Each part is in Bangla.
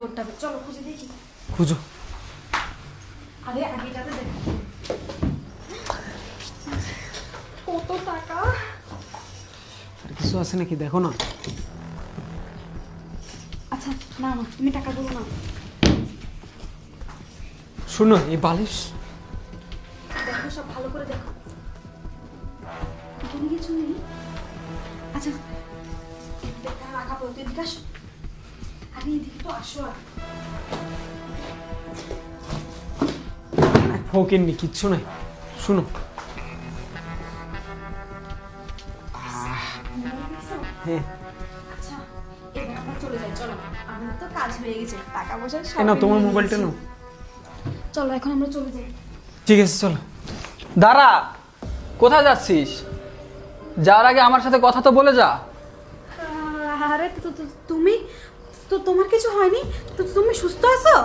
চলো খুঁজে দেখি। খুঁজো। আরে আগেটাতে দেখো কত টাকা। আর কিছু আছে নাকি দেখো না। আচ্ছা না না তুমি টাকা গুলো না। শুনো এই বালিশ দেখো সব ভালো করে দেখো এখানে কিছু নেই। আচ্ছা টাকা রাখা পড়তো এদিকে আসো। আরে এদিকে তো আসো। আর ফকিরনি কিচ্ছু নাই। শুনো হ্যাঁ আচ্ছা এবার আমরা চলে যাই। চলো আমার তো কাজ হয়ে গেছে, টাকা পয়সা সব কেন তোমার নিয়ে মোবাইলটা নিয়েছি। নাও। চলো এখন আমরা চলে যাই। ঠিক আছে চলো। দাঁড়া, কোথায় যাচ্ছিস? যাওয়ার আগে আমার সাথে কথা তো বলে যা। আরে তুমি তো তোমার কিছু হয়নি তো? তুমি সুস্থ আছো?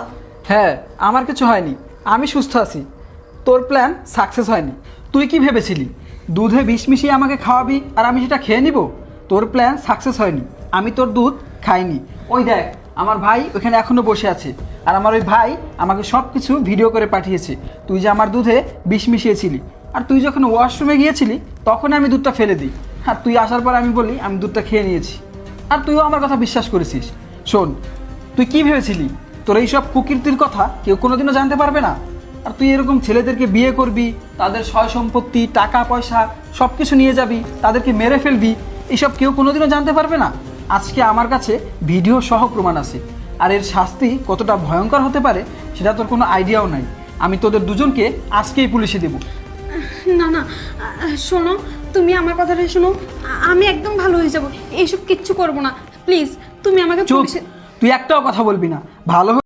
হ্যাঁ, আমার কিছু হয়নি, আমি সুস্থ আছি। তোর প্ল্যান সাকসেস হয়নি। তুই কি ভেবেছিলি দুধে বিষ মিশিয়ে আমাকে খাওয়াবি আর আমি সেটা খেয়ে নিব? তোর প্ল্যান সাকসেস হয়নি। আমি তোর দুধ খাইনি। ওই দেখ আমার ভাই ওখানে এখনো বসে আছে, আর আমার ওই ভাই আমাকে সব কিছু ভিডিও করে পাঠিয়েছে তুই যে আমার দুধে বিষ মিশিয়েছিলি। আর তুই যখন ওয়াশরুমে গিয়েছিলি তখন আমি দুধটা ফেলে দিই, আর তুই আসার পর আমি বলি আমি দুধটা খেয়ে নিয়েছি, আর তুইও আমার কথা বিশ্বাস করেছিস। শোন, তুই কি ভেবেছিলি তোর এইসব কুকীর্তির কথা কেউ কোনোদিনও জানতে পারবে না? আর তুই এরকম ছেলেদেরকে বিয়ে করবি, তাদের সয় সম্পত্তি টাকা পয়সা সব কিছু নিয়ে যাবি, তাদেরকে মেরে ফেলবি, এইসব কেউ কোনোদিনও জানতে পারবে না। আজকে আমার কাছে ভিডিও সহ প্রমাণ আছে, আর এর শাস্তি কতটা ভয়ঙ্কর হতে পারে সেটা তোর কোনো আইডিয়াও নাই। আমি তোদের দুজনকে আজকেই পুলিশে দেবো। না না শোনো, তুমি আমার কথাটা শোনো। আমি একদম ভালো হয়ে যাব, এইসব কিচ্ছু করব না। প্লিজ তুমি আমাকে চুপ, পুলিশে। তুই একটাও কথা বলবি না। ভালো